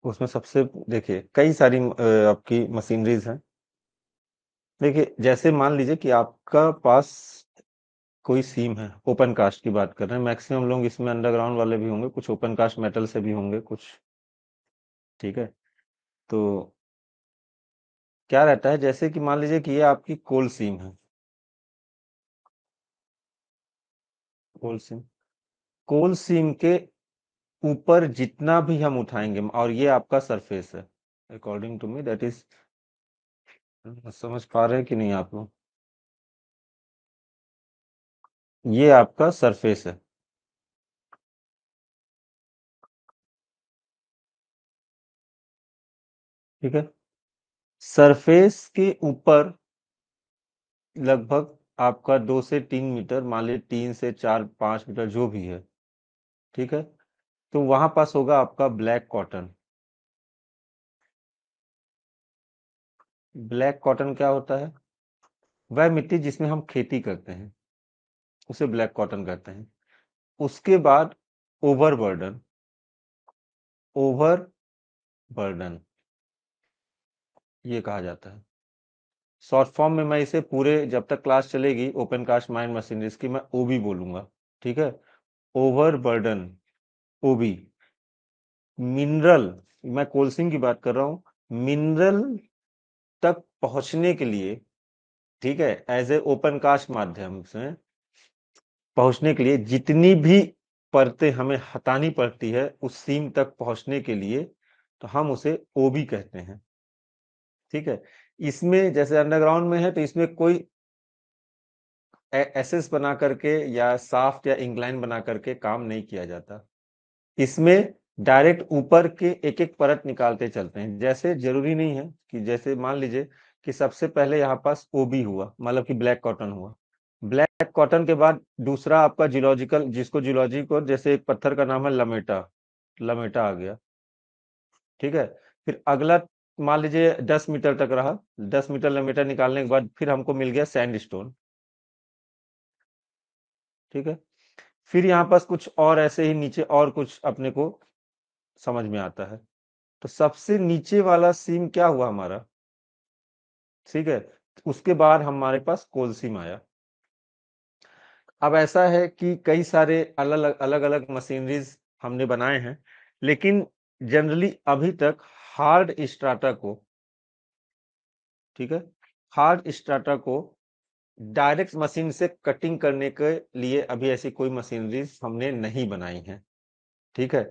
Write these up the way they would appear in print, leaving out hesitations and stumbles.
उसमें सबसे देखिए कई सारी आपकी मशीनरीज हैं। देखिए जैसे मान लीजिए कि आपका पास कोई सीम है, ओपन कास्ट की बात कर रहे हैं, मैक्सिमम लोग इसमें अंडरग्राउंड वाले भी होंगे, कुछ ओपन कास्ट मेटल से भी होंगे कुछ। ठीक है, तो क्या रहता है, जैसे कि मान लीजिए कि ये आपकी कोल सीम है। कोल सीम के ऊपर जितना भी हम उठाएंगे, और ये आपका सरफेस है, according to me that is, समझ पा रहे हैं कि नहीं आप लोग? ये आपका सरफेस है। ठीक है, सरफेस के ऊपर लगभग आपका 2 से 3 मीटर, मान लीजिए 3 से 4 5 मीटर जो भी है। ठीक है, तो वहां पास होगा आपका ब्लैक कॉटन। ब्लैक कॉटन क्या होता है? वह मिट्टी जिसमें हम खेती करते हैं, उसे ब्लैक कॉटन कहते हैं। उसके बाद ओवरबर्डन। ओवरबर्डन ये कहा जाता है। शॉर्ट फॉर्म में मैं इसे पूरे जब तक क्लास चलेगी ओपन कास्ट माइन मशीनरीज की, मैं ओबी बोलूंगा। ठीक है, ओवरबर्डन, ओबी। मिनरल, मैं कोलसिंग की बात कर रहा हूं, मिनरल तक पहुंचने के लिए, ठीक है, एज ए ओपन कास्ट माध्यम से पहुंचने के लिए जितनी भी परतें हमें हटानी पड़ती है उस सीम तक पहुंचने के लिए, तो हम उसे ओबी कहते हैं। ठीक है, इसमें जैसे अंडरग्राउंड में है तो इसमें कोई एसएस बना करके या साफ्ट या इंक्लाइन बना करके काम नहीं किया जाता। इसमें डायरेक्ट ऊपर के एक एक परत निकालते चलते हैं। जैसे जरूरी नहीं है कि जैसे मान लीजिए कि सबसे पहले यहाँ पास ओबी हुआ, मतलब कि ब्लैक कॉटन हुआ। ब्लैक कॉटन के बाद दूसरा आपका जियोलॉजिकल, जिसको जियोलॉजी को, जैसे एक पत्थर का नाम है लमेटा, लमेटा आ गया। ठीक है, फिर अगला मान लीजिए 10 मीटर तक रहा, 10 मीटर लमेटा निकालने के बाद फिर हमको मिल गया सैंडस्टोन। ठीक है, फिर यहाँ पास कुछ और ऐसे ही नीचे और कुछ अपने को समझ में आता है। तो सबसे नीचे वाला सीम क्या हुआ हमारा? ठीक है, उसके बाद हमारे पास कोल सीम आया। अब ऐसा है कि कई सारे अलग अलग अलग मशीनरीज हमने बनाए हैं, लेकिन जनरली अभी तक हार्ड स्ट्राटा को, ठीक है, हार्ड स्ट्राटा को डायरेक्ट मशीन से कटिंग करने के लिए अभी ऐसी कोई मशीनरीज हमने नहीं बनाई है। ठीक है,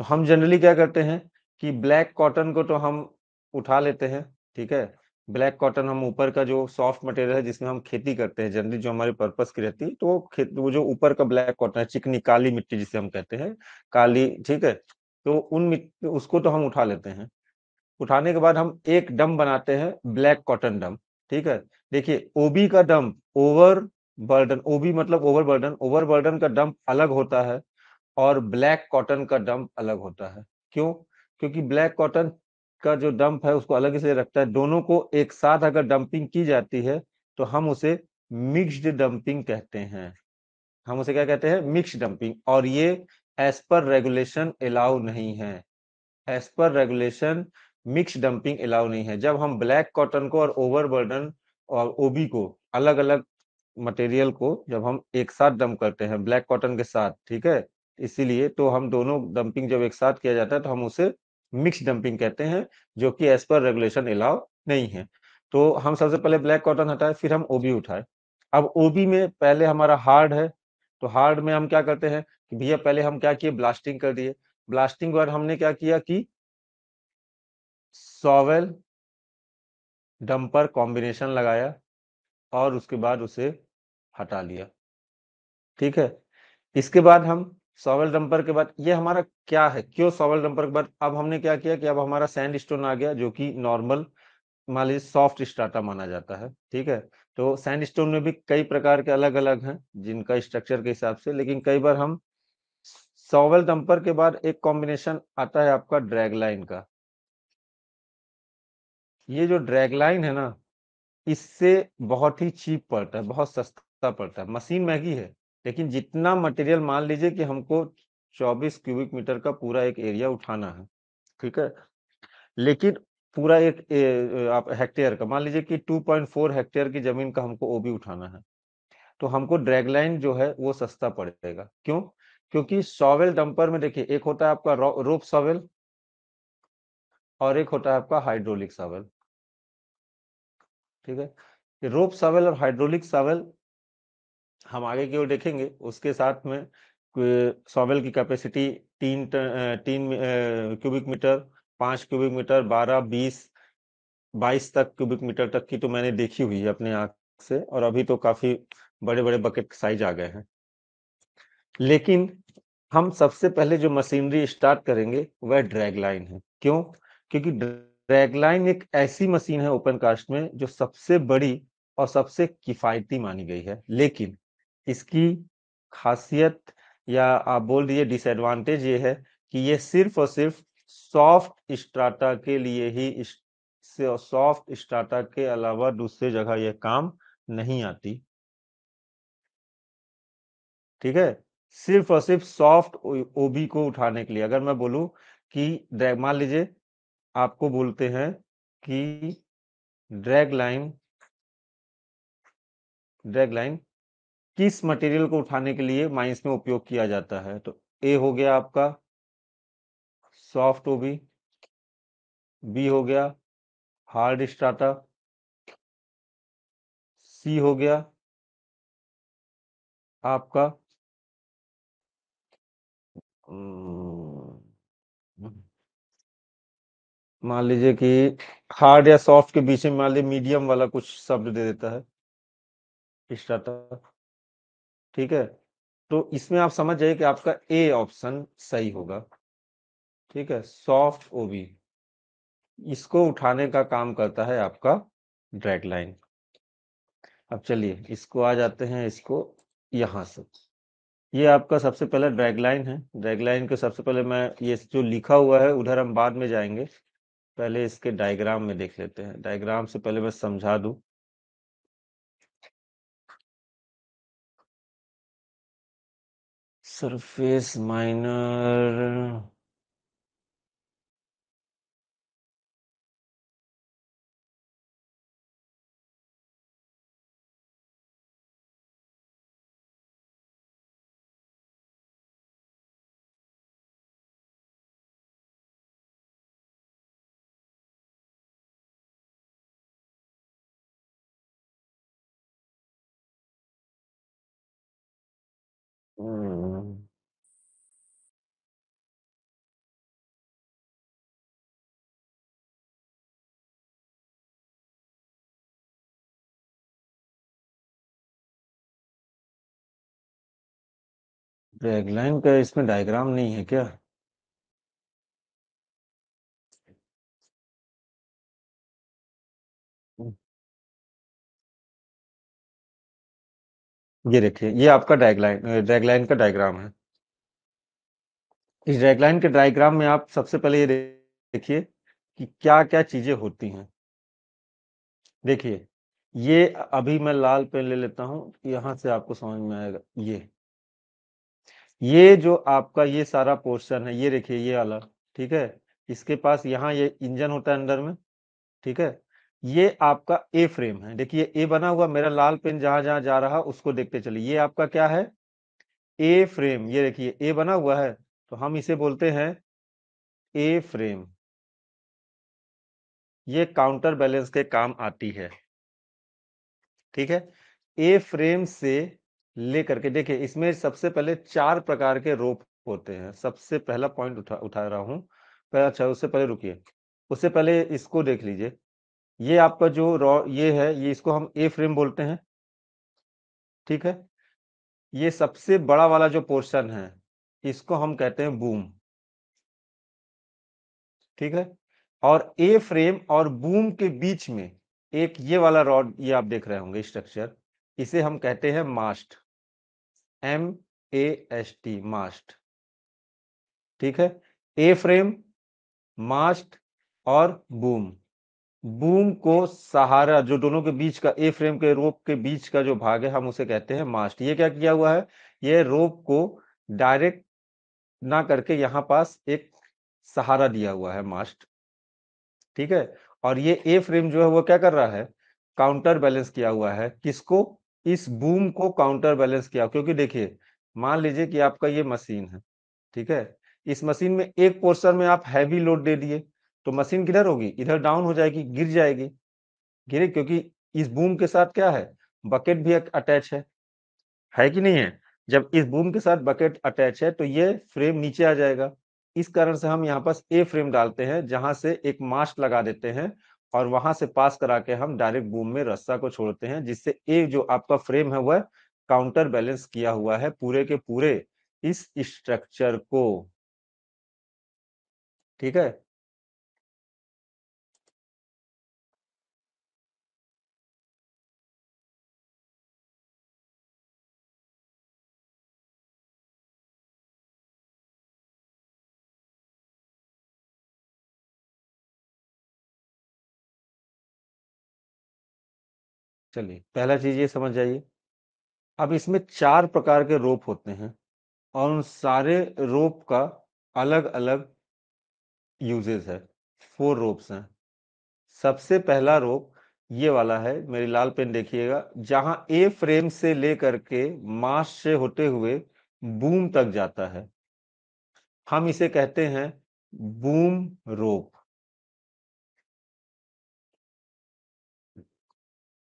तो हम जनरली क्या करते हैं कि ब्लैक कॉटन को तो हम उठा लेते हैं। ठीक है, ब्लैक कॉटन हम ऊपर का जो सॉफ्ट मटेरियल है जिसमें हम खेती करते हैं, जनरली जो हमारे पर्पस की रहती है, तो वो जो ऊपर का ब्लैक कॉटन है, चिकनी काली मिट्टी जिसे हम कहते हैं, काली। ठीक है, तो उन मिट्टी उसको तो हम उठा लेते हैं। उठाने के बाद हम एक डम बनाते हैं, ब्लैक कॉटन डम। ठीक है, देखिए ओबी का डम, ओवर बर्डन, ओबी मतलब ओवरबर्डन, ओवरबर्डन का डंप अलग होता है और ब्लैक कॉटन का डंप अलग होता है। क्यों? क्योंकि ब्लैक कॉटन का जो डंप है उसको अलग से रखता है। दोनों को एक साथ अगर डंपिंग की जाती है तो हम उसे मिक्स्ड डंपिंग कहते हैं। हम उसे क्या कहते हैं? Mixed dumping. और ये एज पर रेगुलेशन अलाउ नहीं है। As per regulation mix dumping allow नहीं है। जब हम ब्लैक कॉटन को और ओवरबर्डन और ओबी को, अलग अलग मटेरियल को जब हम एक साथ डंप करते हैं ब्लैक कॉटन के साथ, ठीक है, इसीलिए तो हम दोनों डंपिंग जब एक साथ किया जाता है तो हम उसे मिक्स डंपिंग कहते हैं, जो कि एज पर रेगुलेशन अलाउ नहीं है। तो हम सबसे पहले ब्लैक कॉटन हटाए, फिर हम ओबी उठाए। अब ओबी में पहले हमारा हार्ड है, तो हार्ड में हम क्या करते हैं कि भैया पहले हम क्या किए, ब्लास्टिंग कर दिए। ब्लास्टिंग के बाद हमने क्या किया कि सॉवेल डंपर कॉम्बिनेशन लगाया और उसके बाद उसे हटा लिया। ठीक है, इसके बाद हम सॉवेल डंपर के बाद ये हमारा क्या है, क्यों सॉवेल डंपर के बाद अब हमने क्या किया कि अब हमारा सैंड स्टोन आ गया, जो कि नॉर्मल मान लीजिए सॉफ्ट स्ट्राटा माना जाता है। ठीक है, तो सैंड स्टोन में भी कई प्रकार के अलग अलग हैं जिनका स्ट्रक्चर के हिसाब से, लेकिन कई बार हम सॉवेल डंपर के बाद एक कॉम्बिनेशन आता है आपका ड्रैग लाइन का। ये जो ड्रैग लाइन है ना, इससे बहुत ही चीप पड़ता है, बहुत सस्ता पड़ता है। मशीन महंगी है, लेकिन जितना मटेरियल, मान लीजिए कि हमको 24 क्यूबिक मीटर का पूरा एक एरिया उठाना है, ठीक है, लेकिन पूरा आप हेक्टेयर का मान लीजिए कि 2.4 हेक्टेयर की जमीन का हमको ओबी उठाना है, तो हमको ड्रैगलाइन जो है वो सस्ता पड़ेगा। क्यों? क्योंकि सॉवेल डंपर में देखिए, एक होता है आपका रोप सॉवेल और एक होता है आपका हाइड्रोलिक सॉवेल। ठीक है, ये रोप सॉवेल और हाइड्रोलिक सॉवेल हम आगे की ओर देखेंगे। उसके साथ में सॉवेल की capacity 3 cubic metre, 5 cubic metre, 12, 20, 22 तक क्यूबिक मीटर तक की तो मैंने देखी हुई है अपने आंख से, और अभी तो काफी बड़े बड़े बकेट साइज आ गए हैं। लेकिन हम सबसे पहले जो मशीनरी स्टार्ट करेंगे वह ड्रैग लाइन है। क्यों? क्योंकि ड्रैग लाइन एक ऐसी मशीन है ओपन कास्ट में जो सबसे बड़ी और सबसे किफायती मानी गई है। लेकिन इसकी खासियत या आप बोल दीजिए डिसएडवांटेज ये है कि ये सिर्फ और सिर्फ सॉफ्ट स्ट्राटा के लिए ही, सॉफ्ट स्ट्राटा के अलावा दूसरे जगह यह काम नहीं आती। ठीक है, सिर्फ और सिर्फ सॉफ्ट ओबी को उठाने के लिए। अगर मैं बोलूं कि मान लीजिए आपको बोलते हैं कि ड्रैग लाइन ड्रैग लाइन किस मटेरियल को उठाने के लिए माइंस में उपयोग किया जाता है, तो ए हो गया आपका सॉफ्ट ओबी, बी हो गया हार्ड स्ट्राटा, सी हो गया आपका मान लीजिए कि हार्ड या सॉफ्ट के बीच में मान लीजिए मीडियम वाला कुछ शब्द दे देता है स्ट्राटा। ठीक है, तो इसमें आप समझ जाइए कि आपका ए ऑप्शन सही होगा। ठीक है, सॉफ्ट ओबी इसको उठाने का काम करता है आपका ड्रैग लाइन। अब चलिए इसको आ जाते हैं, इसको यहां से। ये आपका सबसे पहले ड्रैग लाइन है। ड्रैग लाइन के सबसे पहले मैं ये जो लिखा हुआ है उधर हम बाद में जाएंगे, पहले इसके डायग्राम में देख लेते हैं। डायग्राम से पहले मैं समझा दूं। सरफेस माइनर, ड्रैग लाइन का इसमें डायग्राम नहीं है क्या? ये देखिए, ये आपका ड्रैगलाइन का डायग्राम है। इस ड्रैगलाइन के डायग्राम में आप सबसे पहले ये देखिए कि क्या क्या चीजें होती हैं। देखिए, ये अभी मैं लाल पेन ले लेता हूं, यहां से आपको समझ में आएगा। ये जो आपका ये सारा पोर्शन है, ये देखिए ये वाला। ठीक है, इसके पास यहाँ ये इंजन होता है अंदर में। ठीक है, ये आपका ए फ्रेम है। देखिए ए बना हुआ, मेरा लाल पेन जहां जहां जा रहा उसको देखते चलिए। ये आपका क्या है? A frame. ये देखिए ए बना हुआ है, तो हम इसे बोलते हैं ए फ्रेम। ये काउंटर बैलेंस के काम आती है। ठीक है, ए फ्रेम से लेकर के देखिए, इसमें सबसे पहले 4 प्रकार के रोप होते हैं। सबसे पहला पॉइंट उठा रहा हूं। अच्छा, उससे पहले रुकिए, उससे पहले इसको देख लीजिए। ये आपका जो ये है, ये इसको हम ए फ्रेम बोलते हैं। ठीक है, ये सबसे बड़ा वाला जो पोर्शन है इसको हम कहते हैं बूम। ठीक है, और ए फ्रेम और बूम के बीच में एक ये वाला रॉड, ये आप देख रहे होंगे स्ट्रक्चर, इसे हम कहते हैं मास्ट। MAST, मास्ट। ठीक है, ए फ्रेम, मास्ट और बूम। बूम को सहारा, जो दोनों के बीच का ए फ्रेम के रोप के बीच का जो भाग है, हम उसे कहते हैं मास्ट। ये क्या किया हुआ है? ये रोप को डायरेक्ट ना करके यहां पास एक सहारा दिया हुआ है, मास्ट। ठीक है। और ये ए फ्रेम जो है वो क्या कर रहा है, काउंटर बैलेंस किया हुआ है, किसको, इस बूम को काउंटर बैलेंस किया, क्योंकि देखिए मान लीजिए कि आपका ये मशीन है, ठीक है, इस मशीन में एक पोर्शन में आप हैवी लोड दे दिए, तो मशीन किधर होगी, इधर डाउन हो जाएगी, गिर जाएगी, गिरे, क्योंकि इस बूम के साथ क्या है, बकेट भी अटैच है कि नहीं है। जब इस बूम के साथ बकेट अटैच है तो ये फ्रेम नीचे आ जाएगा। इस कारण से हम यहाँ पास ए फ्रेम डालते हैं, जहां से एक मास्ट लगा देते हैं और वहां से पास करा के हम डायरेक्ट बूम में रस्सा को छोड़ते हैं, जिससे ए जो आपका फ्रेम है वह काउंटर बैलेंस किया हुआ है पूरे के पूरे इस स्ट्रक्चर को। ठीक है। चलिए पहला चीज ये समझ जाइए, अब इसमें 4 प्रकार के रोप होते हैं और उन सारे रोप का अलग अलग यूजेस है। 4 रोप्स हैं। सबसे पहला रोप ये वाला है, मेरी लाल पेन देखिएगा, जहां ए फ्रेम से लेकर के मास से होते हुए बूम तक जाता है, हम इसे कहते हैं बूम रोप।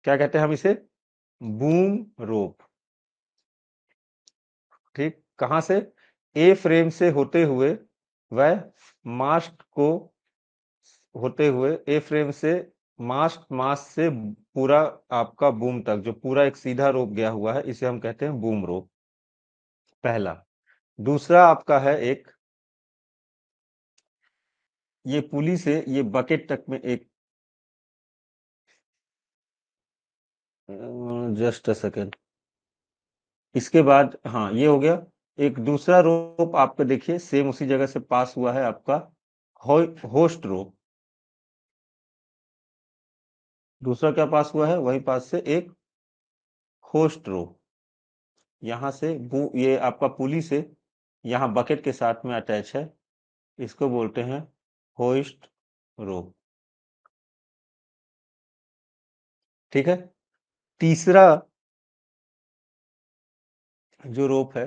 क्या कहते हैं हम इसे, बूम रोप। ठीक, कहां से, ए फ्रेम से होते हुए वह मास्ट को होते हुए ए फ्रेम से मास्ट मास से पूरा आपका बूम तक जो पूरा एक सीधा रोप गया हुआ है, इसे हम कहते हैं बूम रोप, पहला। दूसरा आपका है एक, ये पुली से ये बकेट तक में एक, जस्ट अ सेकेंड, इसके बाद हाँ ये हो गया। एक दूसरा रोप आपका देखिए सेम उसी जगह से पास हुआ है आपका, होस्ट रोप। दूसरा क्या पास हुआ है, वही पास से एक होस्ट रोप, यहाँ से ये आपका पुली से यहाँ बकेट के साथ में अटैच है, इसको बोलते हैं होस्ट रोप। ठीक है। तीसरा जो रोप है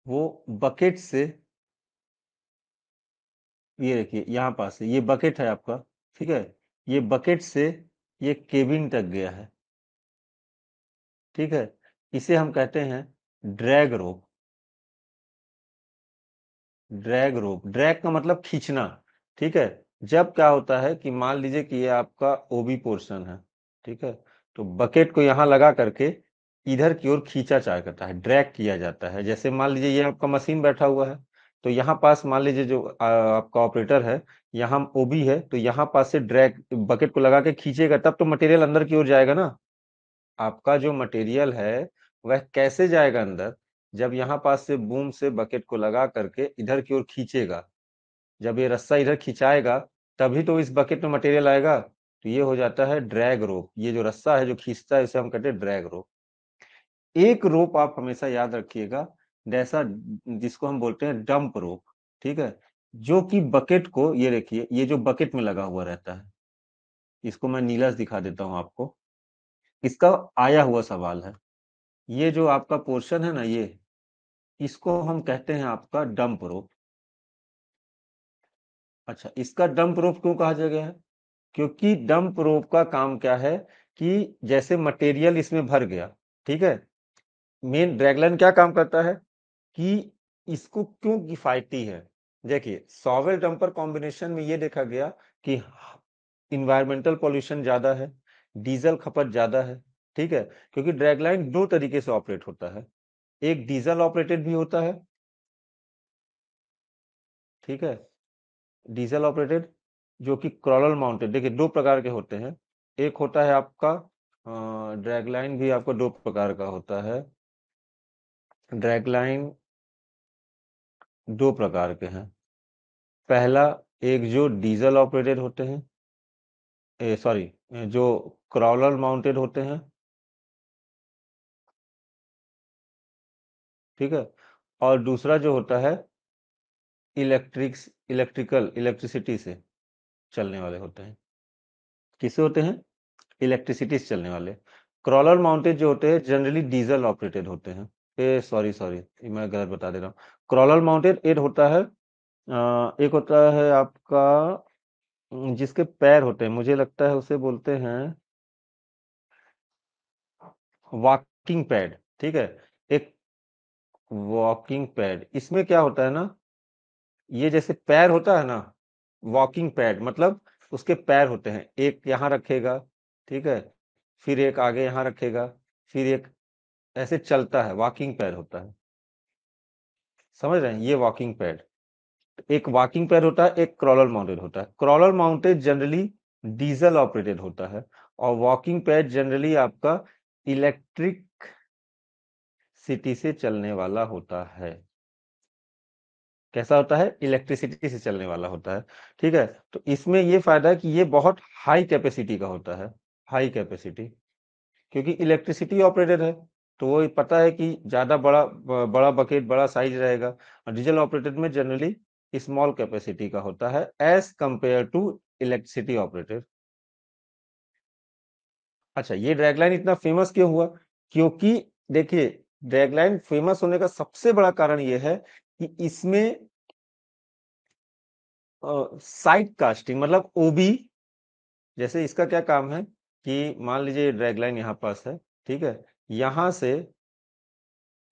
वो बकेट से, ये देखिए यहाँ पास है, ये बकेट है आपका, ठीक है, ये बकेट से ये केबिन तक गया है, ठीक है, इसे हम कहते हैं ड्रैग रोप। ड्रैग रोप, ड्रैग का मतलब खींचना, ठीक है। जब क्या होता है कि मान लीजिए कि ये आपका ओबी पोर्शन है, ठीक है, तो बकेट को यहाँ लगा करके इधर की ओर खींचा जाता है, ड्रैग किया जाता है। जैसे मान लीजिए ये आपका मशीन बैठा हुआ है, तो यहाँ पास मान लीजिए जो आपका ऑपरेटर है, यहाँ ओबी है, तो यहाँ पास से ड्रैग बकेट को लगा के खींचेगा, तब तो मटेरियल अंदर की ओर जाएगा ना। आपका जो मटेरियल है वह कैसे जाएगा अंदर, जब यहाँ पास से बूम से बकेट को लगा करके इधर की ओर खींचेगा, जब ये रस्सा इधर खिंचाएगा तभी तो इस बकेट में मटेरियल आएगा, तो ये हो जाता है ड्रैग रोप। ये जो रस्सा है जो खींचता है इसे हम कहते हैं ड्रैग रोप। एक रोप आप हमेशा याद रखिएगा, जैसा जिसको हम बोलते हैं डंप रोप, ठीक है, जो कि बकेट को, ये देखिए ये जो बकेट में लगा हुआ रहता है, इसको मैं नीला से दिखा देता हूं आपको, इसका आया हुआ सवाल है। ये जो आपका पोर्शन है ना, ये इसको हम कहते हैं आपका डंप रोप। अच्छा, इसका डंप रोप क्यों कहा गया है, क्योंकि डंप रोप का काम क्या है कि जैसे मटेरियल इसमें भर गया, ठीक है, मेन ड्रैगलाइन क्या काम करता है कि इसको क्यों किफायती है। देखिए सॉवेल डंपर कॉम्बिनेशन में ये देखा गया कि इन्वायरमेंटल पॉल्यूशन ज्यादा है, डीजल खपत ज्यादा है, ठीक है, क्योंकि ड्रैगलाइन दो तरीके से ऑपरेट होता है, एक डीजल ऑपरेटेड भी होता है, ठीक है, डीजल ऑपरेटेड, जो कि क्रॉलर माउंटेड, देखिए दो प्रकार के होते हैं। एक होता है आपका ड्रैगलाइन भी आपको दो प्रकार का होता है, ड्रैगलाइन दो प्रकार के हैं। पहला, एक जो डीजल ऑपरेटेड होते हैं, सॉरी, जो क्रॉलर माउंटेड होते हैं, ठीक है, और दूसरा जो होता है इलेक्ट्रिसिटी से, चलने वाले होते हैं। किससे होते हैं? इलेक्ट्रिसिटी से चलने वाले। क्रॉलर माउंटेड जो होते हैं जनरली डीजल ऑपरेटेड होते हैं। सॉरी सॉरी, मैं गलत बता दे रहा हूँ। क्रॉलर माउंटेड एक होता है, एक होता है आपका जिसके पैर होते हैं, मुझे लगता है उसे बोलते हैं वॉकिंग पैड। ठीक है, एक वॉकिंग पैड। इसमें क्या होता है ना, ये जैसे पैर होता है ना, वॉकिंग पैड मतलब उसके पैर होते हैं, एक यहाँ रखेगा, ठीक है, फिर एक आगे यहाँ रखेगा, फिर एक ऐसे चलता है, वॉकिंग पैड होता है। समझ रहे हैं? ये वॉकिंग पैड। एक वॉकिंग पैड होता है, एक क्रॉलर माउंटेड होता है। Crawler mounted generally diesel operated होता है, और वॉकिंग पैड जनरली आपका इलेक्ट्रिक सिटी से चलने वाला होता है। कैसा होता है? इलेक्ट्रिसिटी से चलने वाला होता है। ठीक है, तो इसमें ये फायदा है कि ये बहुत हाई कैपेसिटी का होता है, हाई कैपेसिटी, क्योंकि इलेक्ट्रिसिटी ऑपरेटेड है, तो वो पता है कि ज्यादा बड़ा बकेट, बड़ा साइज रहेगा। और डीजल ऑपरेटेड में जनरली स्मॉल कैपेसिटी का होता है as compare to electricity operated. अच्छा, ये ड्रैगलाइन इतना फेमस क्यों हुआ? क्योंकि देखिए, ड्रैगलाइन फेमस होने का सबसे बड़ा कारण ये है कि इसमें साइड कास्टिंग मतलब ओबी, जैसे इसका क्या काम है कि मान लीजिए ड्रैग लाइन यहाँ पास है, ठीक है, यहां से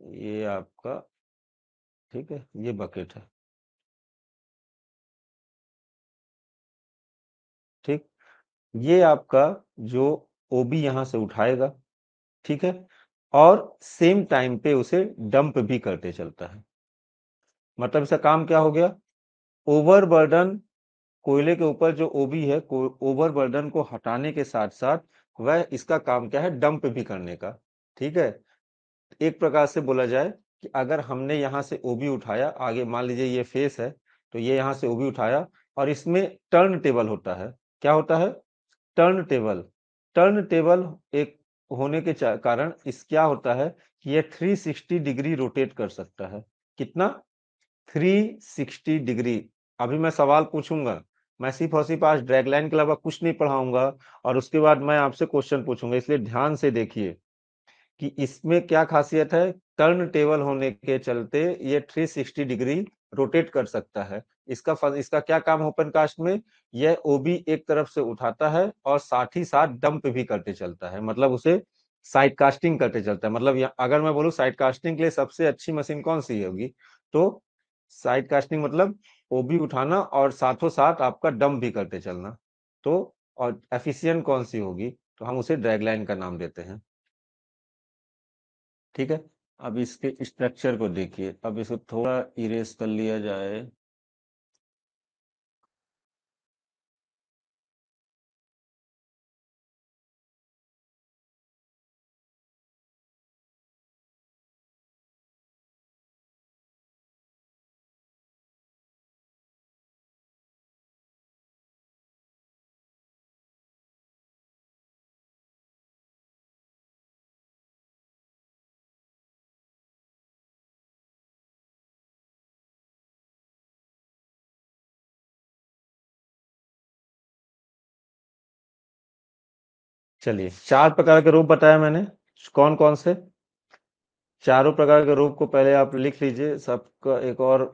ये आपका, ठीक है, ये बकेट है, ठीक, ये आपका जो ओबी यहां से उठाएगा, ठीक है, और सेम टाइम पे उसे डंप भी करते चलता है। मतलब इसका काम क्या हो गया? ओवरबर्डन, कोयले के ऊपर जो ओबी है, ओवरबर्डन को हटाने के साथ साथ वह इसका काम क्या है? डंप भी करने का। ठीक है, एक प्रकार से बोला जाए कि अगर हमने यहाँ से ओबी उठाया, आगे मान लीजिए ये फेस है, तो ये यहाँ से ओबी उठाया, और इसमें टर्न टेबल होता है। क्या होता है? Turn table. टर्न टेबल एक होने के कारण इस क्या होता है कि ये 360 डिग्री रोटेट कर सकता है। कितना? 360 डिग्री। अभी मैं सवाल पूछूंगा, मैं सिर्फ और सिर्फ आज ड्रैगलाइन के अलावा कुछ नहीं पढ़ाऊंगा, और उसके बाद मैं आपसे क्वेश्चन पूछूंगा, इसलिए ध्यान से देखिए कि इसमें क्या खासियत है। टर्न टेबल होने के चलते ये 360 डिग्री रोटेट कर सकता है। इसका क्या काम है ओपन कास्ट में? यह ओबी एक तरफ से उठाता है और साथ ही साथ डंप भी करते चलता है, मतलब उसे साइड कास्टिंग करते चलता है। मतलब अगर मैं बोलूं साइड कास्टिंग के लिए सबसे अच्छी मशीन कौन सी होगी, तो साइड कास्टिंग मतलब ओबी उठाना और साथों साथ आपका डंप भी करते चलना। तो और एफिशिएंट कौन सी होगी, तो हम उसे ड्रैगलाइन का नाम देते हैं। ठीक है, अब इसके स्ट्रक्चर को देखिए, अब इसको थोड़ा इरेज कर लिया जाए। चलिए, चार प्रकार के रूप बताया मैंने, कौन कौन से? चारों प्रकार के रूप को पहले आप लिख लीजिए सबका। एक और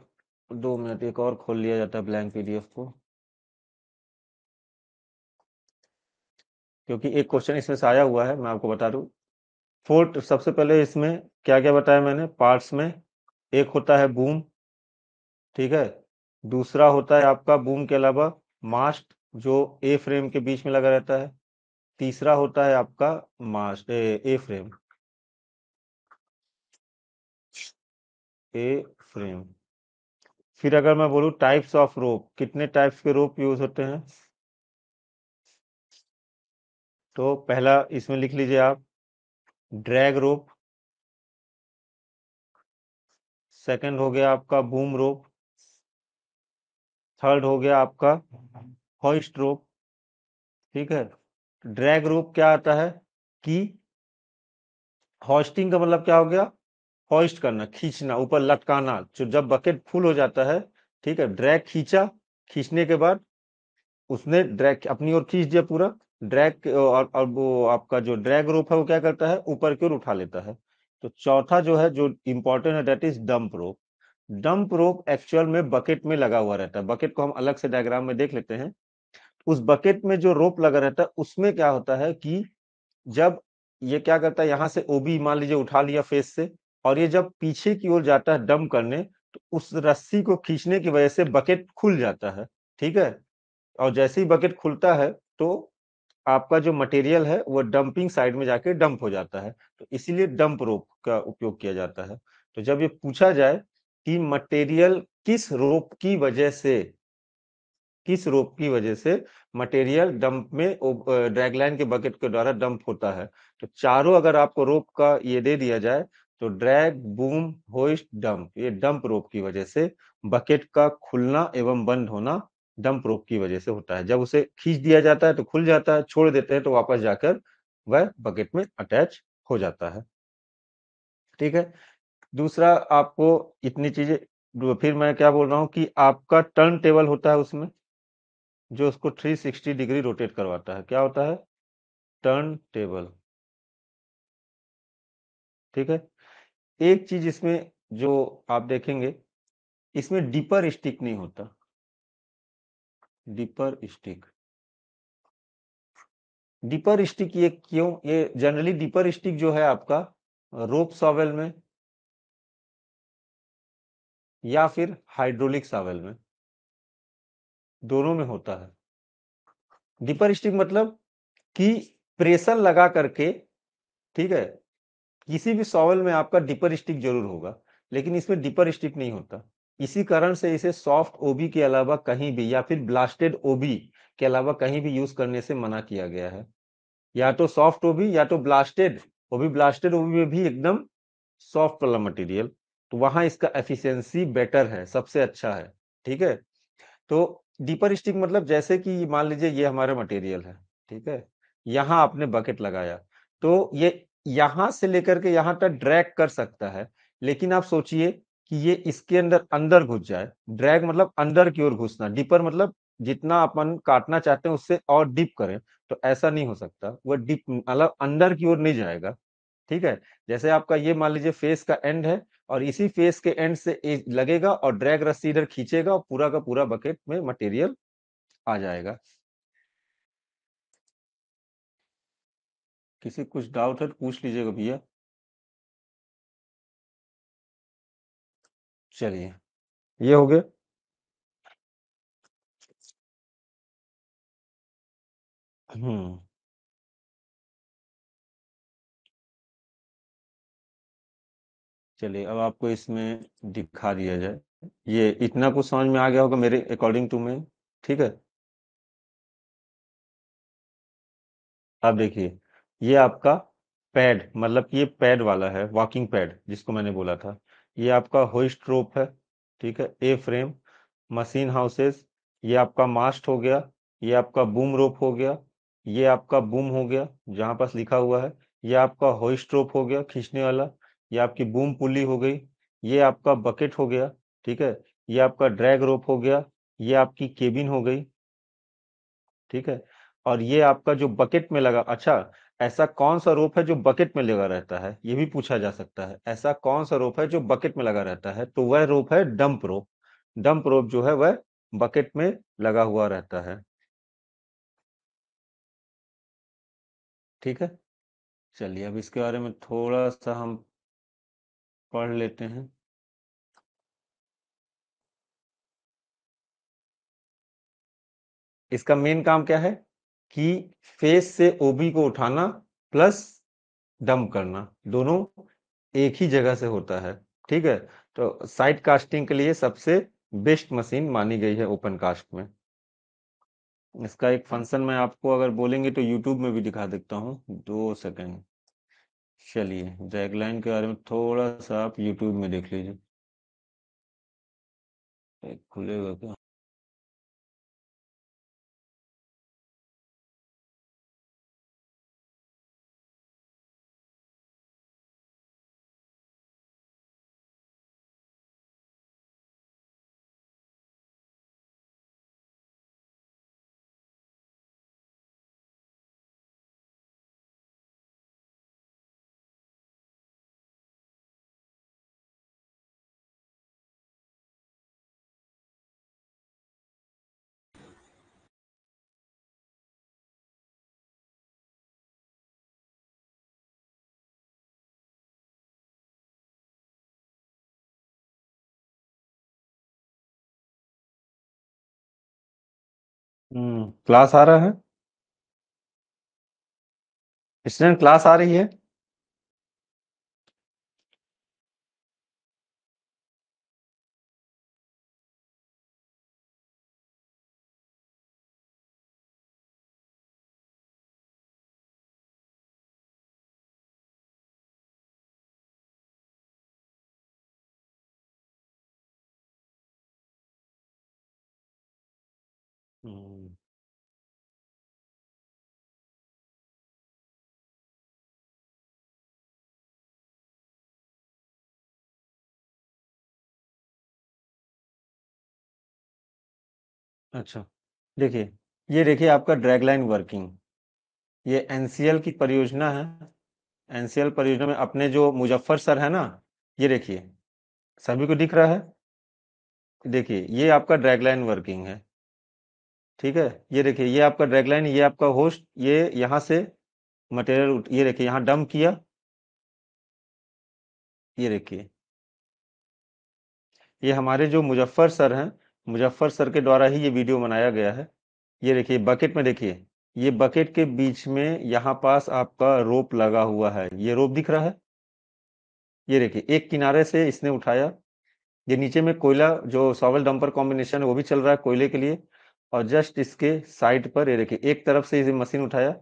2 मिनट, एक और खोल लिया जाता है ब्लैंक पीडीएफ को, क्योंकि एक क्वेश्चन इसमें से आया हुआ है, मैं आपको बता दूं। फोर्थ, सबसे पहले इसमें क्या क्या बताया मैंने पार्ट्स में? एक होता है बूम, ठीक है, दूसरा होता है आपका बूम के अलावा मास्ट, जो ए फ्रेम के बीच में लगा रहता है, तीसरा होता है आपका मास्ट ए फ्रेम, ए फ्रेम। फिर अगर मैं बोलूं टाइप्स ऑफ रोप, कितने टाइप्स के रोप यूज होते हैं, तो पहला इसमें लिख लीजिए आप, ड्रैग रोप। सेकंड हो गया आपका बूम रोप। थर्ड हो गया आपका हॉइस्ट रोप। ठीक है, ड्रैग रोप क्या आता है कि हॉइस्टिंग का मतलब क्या हो गया? हॉइस्ट करना, खींचना, ऊपर लटकाना, जो जब बकेट फुल हो जाता है, ठीक है, ड्रैग खींचा, खींचने के बाद उसने ड्रैग अपनी ओर खींच दिया पूरा, ड्रैग और वो आपका जो ड्रैग रोप है वो क्या करता है, ऊपर की ओर उठा लेता है। तो चौथा जो है जो इंपॉर्टेंट है, that is dump rope. Dump rope actual में बकेट में लगा हुआ रहता है। बकेट को हम अलग से डायग्राम में देख लेते हैं। उस बकेट में जो रोप लगा रहता है उसमें क्या होता है कि जब ये क्या करता है, यहां से ओबी मान लीजिए उठा लिया फेस से, और ये जब पीछे की ओर जाता है डंप करने, तो उस रस्सी को खींचने की वजह से बकेट खुल जाता है। ठीक है। और जैसे ही बकेट खुलता है तो आपका जो मटेरियल है वो डंपिंग साइड में जाके डंप हो जाता है। तो इसीलिए डंप रोप का उपयोग किया जाता है। तो जब ये पूछा जाए कि मटेरियल किस रोप की वजह से मटेरियल डंप में ड्रैगलाइन के बकेट के द्वारा डंप होता है, तो चारों अगर आपको रोप का ये दे दिया जाए तो ड्रैग, बूम, होइस्ट, डंप, ये डंप रोप की वजह से बकेट का खुलना एवं बंद होना डंप रोप की वजह से होता है। जब उसे खींच दिया जाता है तो खुल जाता है, छोड़ देते हैं तो वापस जाकर वह बकेट में अटैच हो जाता है। ठीक है। दूसरा, आपको इतनी चीजें, फिर मैं क्या बोल रहा हूं कि आपका टर्न टेबल होता है उसमें, जो उसको 360 डिग्री रोटेट करवाता है। क्या होता है? Turn table. ठीक है। एक चीज इसमें जो आप देखेंगे, इसमें डिपर स्टिक नहीं होता। डिपर स्टिक, डिपर स्टिक ये क्यों? ये जनरली डिपर स्टिक जो है आपका रोप सॉवेल में या फिर हाइड्रोलिक सॉवेल में, दोनों में होता है। डिपर स्टिक मतलब कि प्रेशर लगा करके, ठीक है, किसी भी सॉवल में आपका डिपर स्टिक जरूर होगा, लेकिन इसमें डिपर स्टिक नहीं होता। इसी कारण से इसे सॉफ्ट ओबी के अलावा कहीं भी, या फिर ब्लास्टेड ओबी के अलावा कहीं भी यूज करने से मना किया गया है। या तो सॉफ्ट ओबी या तो ब्लास्टेड ओबी। ब्लास्टेड ओबी में भी एकदम सॉफ्ट वाला मटेरियल, तो वहां इसका एफिशिएंसी बेटर है, सबसे अच्छा है। ठीक है। तो डीपर स्टिक मतलब जैसे कि मान लीजिए ये हमारा मटेरियल है, ठीक है, यहां आपने बकेट लगाया, तो ये यहां से लेकर के यहां तक ड्रैग कर सकता है। लेकिन आप सोचिए कि ये इसके अंदर अंदर घुस जाए। ड्रैग मतलब अंदर की ओर घुसना, डीपर मतलब जितना अपन काटना चाहते हैं उससे और डीप करें, तो ऐसा नहीं हो सकता। वह डीप मतलब अंदर की ओर नहीं जाएगा। ठीक है। जैसे आपका ये मान लीजिए फेस का एंड है, और इसी फेस के एंड से लगेगा और ड्रैग रस्सी इधर खींचेगा और पूरा का पूरा बकेट में मटेरियल आ जाएगा। किसी कुछ डाउट है तो पूछ लीजिएगा भैया। चलिए, ये हो गया। हम्म। चलिए, अब आपको इसमें दिखा दिया जाए। ये इतना कुछ समझ में आ गया होगा मेरे अकॉर्डिंग टू में। ठीक है। अब देखिए, ये आपका पैड, मतलब कि ये पैड वाला है, वॉकिंग पैड जिसको मैंने बोला था। ये आपका होइस्ट रोप है। ठीक है। ए फ्रेम, मशीन हाउसेस, ये आपका मास्ट हो गया, ये आपका बूम रोप हो गया, ये आपका बूम हो गया जहां पास लिखा हुआ है, ये आपका होइस्ट रोप हो गया खींचने वाला, ये आपकी बूम पुली हो गई, ये आपका बकेट हो गया। ठीक है। ये आपका ड्रैग रोप हो गया, ये आपकी केबिन हो गई। ठीक है। और ये आपका जो बकेट में लगा, अच्छा, ऐसा कौन सा रोप है जो बकेट में लगा रहता है, ये भी पूछा जा सकता है। ऐसा कौन सा रोप है जो बकेट में लगा रहता है? तो वह रोप है डंप रोप। डंप रोप जो है वह बकेट में लगा हुआ रहता है। ठीक है। चलिए, अब इसके बारे में थोड़ा सा हम पढ़ लेते हैं। इसका मेन काम क्या है कि फेस से ओबी को उठाना प्लस डंप करना, दोनों एक ही जगह से होता है। ठीक है। तो साइड कास्टिंग के लिए सबसे बेस्ट मशीन मानी गई है ओपन कास्ट में। इसका एक फंक्शन मैं आपको अगर बोलेंगे तो यूट्यूब में भी दिखा देता हूँ, 2 सेकंड। चलिए, ड्रैगलाइन के बारे में थोड़ा सा आप यूट्यूब में देख लीजिए। एक खुलेगा क्या? क्लास आ रहा है? स्टूडेंट क्लास आ रही है? हम्म, अच्छा, देखिए, ये देखिए आपका ड्रैग लाइन वर्किंग, ये एनसीएल की परियोजना है। एनसीएल परियोजना में अपने जो मुजफ्फर सर है ना, ये देखिए, सभी को दिख रहा है? देखिए, ये आपका ड्रैग लाइन वर्किंग है। ठीक है, ये देखिए, ये आपका ड्रैग लाइन, ये आपका होस्ट, ये यहाँ से मटेरियल, ये देखिए यहाँ डंप किया। ये देखिए, ये हमारे जो मुजफ्फर सर हैं, मुजफ्फर सर के द्वारा ही ये वीडियो बनाया गया है। ये देखिए बकेट में, देखिए ये बकेट के बीच में यहाँ पास आपका रोप लगा हुआ है, ये रोप दिख रहा है? ये देखिए एक किनारे से इसने उठाया, ये नीचे में कोयला जो सॉवल डंपर कॉम्बिनेशन है वो भी चल रहा है कोयले के लिए, और जस्ट इसके साइड पर ये देखिए एक तरफ से इसे मशीन उठाया,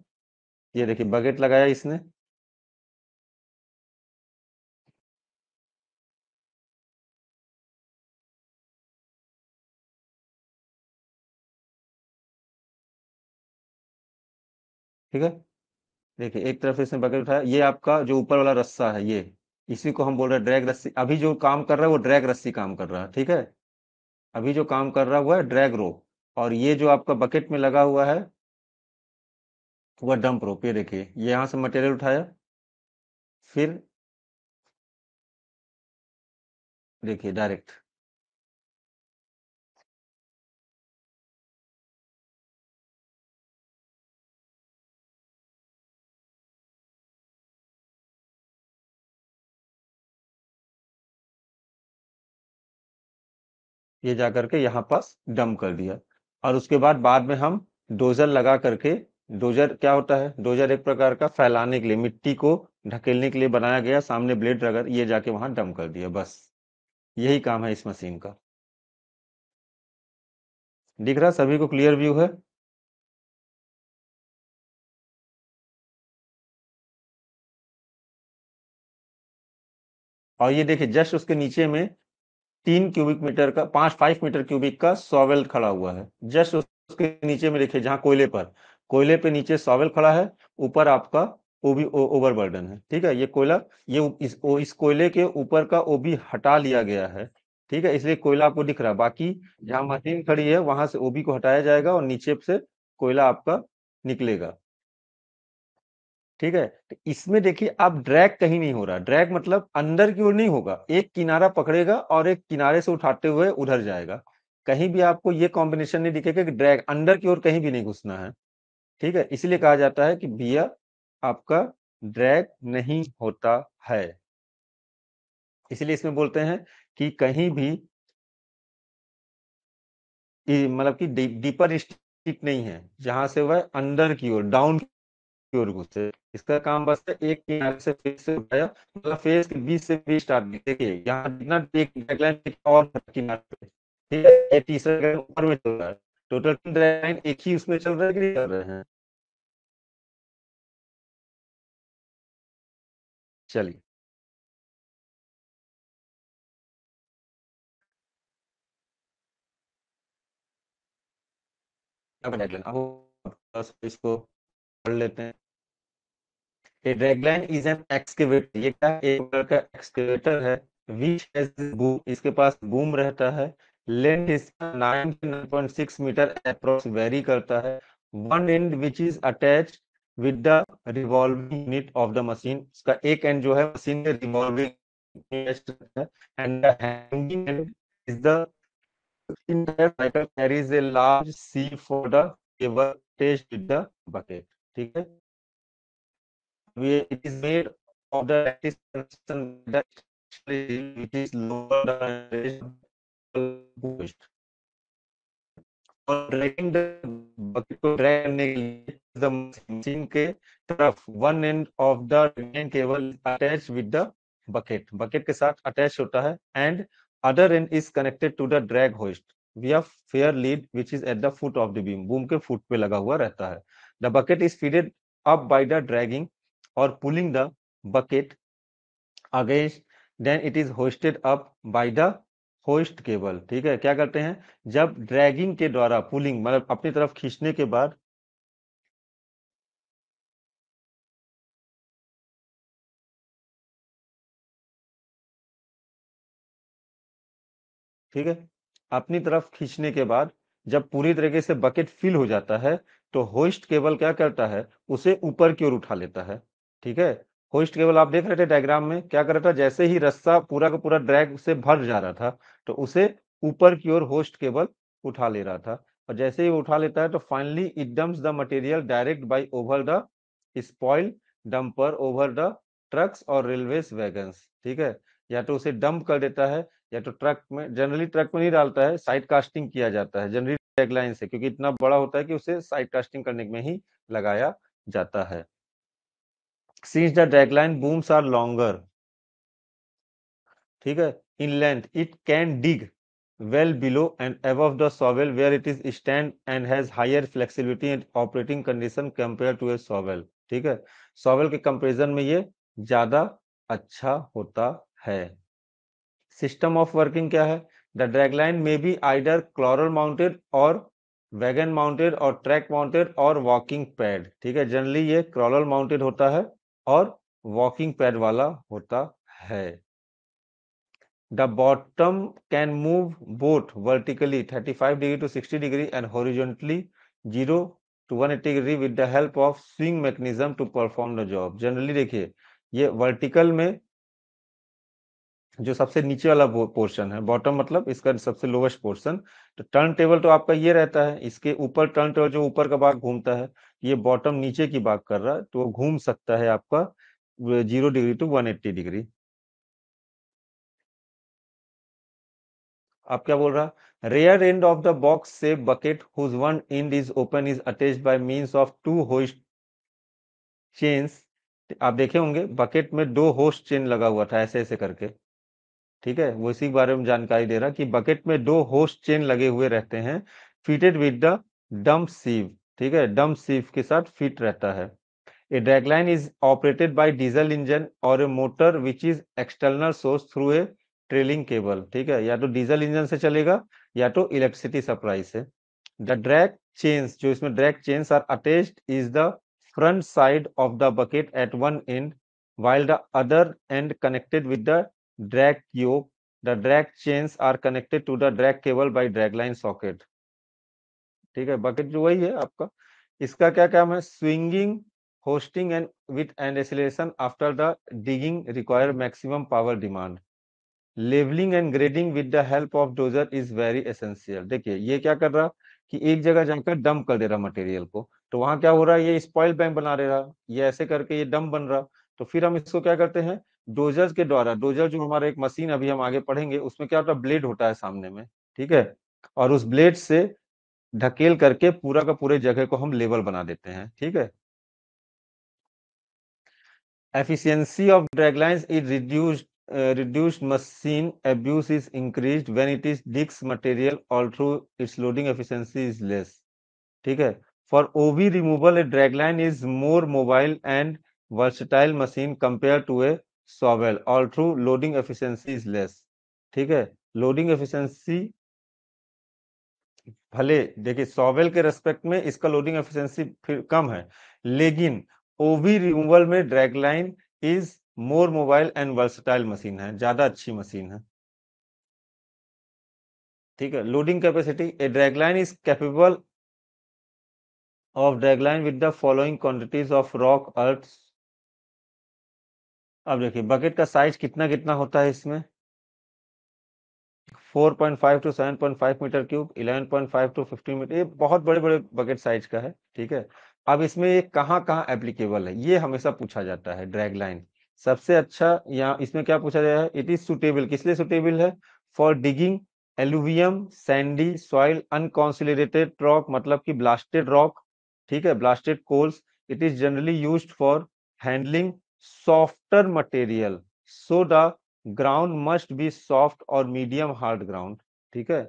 ये देखिए बकेट लगाया इसने। ठीक है, देखिए एक तरफ से इसने बकेट उठाया, ये आपका जो ऊपर वाला रस्सा है, ये इसी को हम बोल रहे हैं ड्रैग रस्सी। अभी जो काम कर रहा है वो ड्रैग रस्सी काम कर रहा है, ठीक है? अभी जो काम कर रहा हुआ है ड्रैग रोप, और ये जो आपका बकेट में लगा हुआ है वह डंप रोप। ये देखिए, ये यहाँ से मटेरियल उठाया, फिर देखिए डायरेक्ट, ये जा करके यहाँ पास डंप कर दिया। और उसके बाद में हम डोजर लगा करके, डोजर क्या होता है? डोजर एक प्रकार का फैलाने के लिए, मिट्टी को ढकेलने के लिए बनाया गया, सामने ब्लेड रगड़, ये जाके वहां डंप कर दिया, बस यही काम है इस मशीन का। दिख रहा, सभी को क्लियर व्यू है? और ये देखिए जस्ट उसके नीचे में 3 क्यूबिक मीटर का, 5 मीटर क्यूबिक का सॉवेल खड़ा हुआ है, जस्ट उसके नीचे में देखिए, जहां कोयले पर, कोयले पे नीचे सॉवेल खड़ा है, ऊपर आपका ओबी ओवरबर्डन है। ठीक है, ये कोयला, ये इस कोयले के ऊपर का ओबी हटा लिया गया है। ठीक है, इसलिए कोयला आपको दिख रहा है, बाकी जहां मशीन खड़ी है वहां से ओबी को हटाया जाएगा और नीचे से कोयला आपका निकलेगा। ठीक है, तो इसमें देखिए अब ड्रैग कहीं नहीं हो रहा, ड्रैग मतलब अंदर की ओर नहीं होगा, एक किनारा पकड़ेगा और एक किनारे से उठाते हुए उधर जाएगा। कहीं भी आपको ये कॉम्बिनेशन नहीं दिखेगा कि ड्रैग अंदर की ओर कहीं भी नहीं घुसना है। ठीक है, इसलिए कहा जाता है कि भैया आपका ड्रैग नहीं होता है। इसलिए इसमें बोलते हैं कि कहीं भी मतलब कि डीपर स्टिक नहीं है, जहां से वह अंदर की ओर, डाउन की ओर घुसे। इसका काम बस है एक किनारे से फेस से उठाया, मतलब फेस के बीच से भी स्टार्ट, देखिए यहाँ जितना एक ड्रैगलाइन और किनारे पे, ठीक है, ये तीसरा ड्रैगलाइन ऊपर में चल रहा है, टोटल 3 ड्रैगलाइन एक ही उसमें चल रहा है कि नहीं चल रहे हैं? चलिए, अब ड्रैगलाइन, अब बस इसको पढ़ लेते हैं। A dragline is an excavator, ये क्या है? एक प्रकार का एक्सकेवेटर है, which has boom, इसके पास बूम रहता है। लेंथ इसका 9 से 9.6 मीटर अप्रोक्स वेरी करता है। One and which is attached with the revolving unit of the machine, इसका एक एंड जो है मशीन के रिवॉल्विंग है। And the hanging and is the entire cycle carries a large sieve for the cable attached with the bucket। ठीक है, it is made of the lattice construction that which is lower than the और dragging bucket को drag करने के लिए the machine के तरफ one end of the dragging cable attach with the bucket, bucket के साथ अटैच होता है, and other end is connected to the drag hoist via fair lead which is at the foot of the beam, boom के foot पे लगा हुआ रहता है। The bucket is fitted up by the dragging or pulling the bucket against, then it is hoisted up by the hoist cable। ठीक है, क्या करते हैं, जब ड्रैगिंग के द्वारा, पुलिंग मतलब अपनी तरफ खींचने के बाद, ठीक है, अपनी तरफ खींचने के बाद जब पूरी तरीके से बकेट फिल हो जाता है तो होइस्ट केबल क्या करता है, उसे ऊपर की ओर उठा लेता है। ठीक है, होइस्ट केबल आप देख रहे थे डायग्राम में क्या कर रहा था, जैसे ही रस्सा पूरा का पूरा ड्रैग से भर जा रहा था तो उसे ऊपर की ओर होस्ट केबल उठा ले रहा था, और जैसे ही वो उठा लेता है तो finally it dumps the material direct by over the spoil dumper over the trucks और रेलवेज वैगन्स। ठीक है, या तो उसे डंप कर देता है या तो ट्रक में, जनरली ट्रक में नहीं डालता है, साइड कास्टिंग किया जाता है जनरली टैगलाइन से, क्योंकि इतना बड़ा होता है कि उसे साइड कास्टिंग करने में ही लगाया जाता है। Since the dragline booms are longer, ठीक है, in length it can dig well below and above the shovel where it is stand and has higher flexibility and operating condition compared to a shovel। ठीक है, shovel के comparison में ये ज्यादा अच्छा होता है। सिस्टम ऑफ वर्किंग क्या है, द ड्रैगलाइन में बी आइडर क्लॉरल माउंटेड और वैगन माउंटेड और ट्रैक माउंटेड और वॉकिंग पैड। ठीक है, जनरली ये क्रॉलर माउंटेड होता है और वॉकिंग पैड वाला होता है। The bottom can move both vertically 35 degree to 60 degree and horizontally 0 to 180 degree with the help of swing mechanism to perform the job. Generally देखिए, ये वर्टिकल में जो सबसे नीचे वाला पोर्शन है, बॉटम मतलब इसका सबसे लोवेस्ट पोर्शन, तो टर्न टेबल तो आपका ये रहता है, इसके ऊपर टर्न टेबल जो ऊपर का भाग घूमता है, ये बॉटम नीचे की बात कर रहा है, तो वो घूम सकता है आपका 0 डिग्री टू 180 डिग्री। आप क्या बोल रहा, rear end of the box shape bucket whose one end is open is attached by means of two hoist chains. आप देखे होंगे बकेट में दो होस्ट चेन लगा हुआ था ऐसे ऐसे करके। ठीक है, वो इसी के बारे में जानकारी दे रहा कि बकेट में दो होस्ट चेन लगे हुए रहते हैं, fitted with the dump sieve. ठीक है, डंप सीव के साथ फिट रहता है। A dragline is operated by diesel engine और a motor which is external source through a trailing cable. ठीक है, या तो डीजल इंजन से चलेगा या तो इलेक्ट्रिसिटी सप्लाई से। द ड्रैग चेन्स, जो इसमें drag chains are attached is the front side of the bucket at one end while the other end connected with the drag yoke। The drag chains are connected to the drag cable by dragline socket। ठीक है, bucket जो वही है आपका, इसका क्या काम है, swinging hoisting and with and acceleration after the digging require maximum power demand. Levelling and grading with the help of dozer is very essential. देखिए ये क्या कर रहा कि एक जगह जाकर डंप कर दे रहा मटेरियल को, तो वहां क्या हो रहा है, ये स्पॉइल बैंक बना दे रहा, ये ऐसे करके ये डंप बन रहा, तो फिर हम इसको क्या करते हैं, डोजर के द्वारा, डोजर जो हमारा एक मशीन अभी हम आगे पढ़ेंगे, उसमें क्या होता है, ब्लेड होता है सामने में। ठीक है, और उस ब्लेड से ढकेल करके पूरा का पूरे जगह को हम लेवल बना देते हैं। ठीक है, efficiency of draglines is reduced, reduced machine abuse is increased when it is digs material although its loading efficiency is less। ठीक है, for OB removal a dragline is more mobile and versatile machine compared to a shovel although loading efficiency is less। ठीक है, loading efficiency भले देखिए shovel के respect में इसका loading efficiency फिर कम है, लेकिन ओवी रिमूवल में dragline is more mobile and versatile machine है, ज्यादा अच्छी मशीन है। ठीक है, loading capacity, a dragline is capable of dragline with the following quantities of rock earth. अब देखिए बकेट का साइज कितना कितना होता है इसमें, 4.5 to 7.5 metre cube, 11.5 to 15 metre, ये बहुत बड़े बड़े बकेट साइज का है। ठीक है, अब इसमें ये कहाँ कहाँ एप्लीकेबल है, ये हमेशा पूछा जाता है। ड्रैग लाइन सबसे अच्छा, यहाँ इसमें क्या पूछा गया है, इट इज सुटेबल, किस लिए सुटेबल है, for digging alluvium, sandy soil, unconsolidated rock मतलब कि ब्लास्टेड रॉक, ठीक है, blasted coals. It is generally used for handling softer material, so the ground must be soft और मीडियम हार्ड ग्राउंड, ठीक है।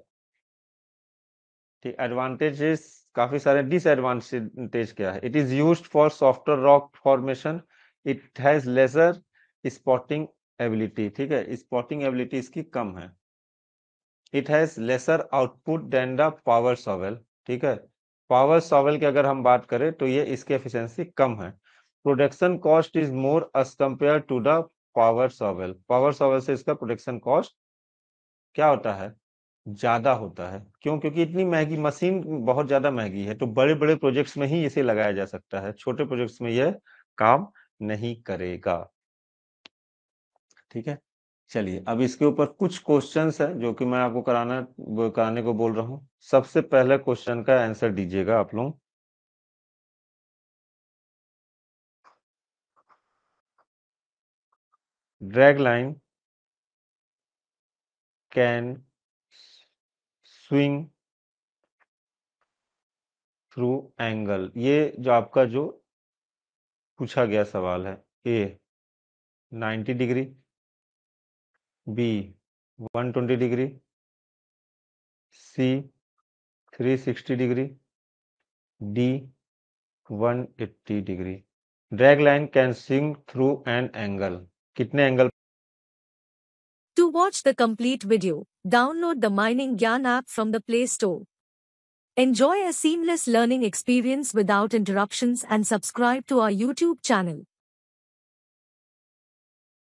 ठीक, एडवांटेजेस काफी सारे। डिसएडवांटेज क्या है? It is used for softer rock formation, it has lesser spotting ability, ठीक है, स्पॉटिंग एबिलिटी इसकी कम है। It has lesser output then the power shovel, ठीक है। पावर सॉवेल की अगर हम बात करें तो ये इसकी एफिशिएंसी कम है। Production cost is more as compare to the power shovel, power shovel से इसका प्रोडक्शन कॉस्ट क्या होता है? ज्यादा होता है। क्यों? क्योंकि इतनी महंगी मशीन, बहुत ज्यादा महंगी है, तो बड़े बड़े प्रोजेक्ट्स में ही इसे लगाया जा सकता है, छोटे प्रोजेक्ट्स में यह काम नहीं करेगा, ठीक है। चलिए, अब इसके ऊपर कुछ क्वेश्चंस है जो कि मैं आपको कराने को बोल रहा हूं। सबसे पहले क्वेश्चन का आंसर दीजिएगा आप लोग। Drag line can swing through angle, ये जो आपका जो पूछा गया सवाल है, A 90 degree, B 120 degree, C 360 degree, D 180 degree. Drag line can swing through an angle, कितने angle? To watch the complete video, download the Mining Gyan app from the Play Store. Enjoy a seamless learning experience without interruptions and subscribe to our YouTube channel.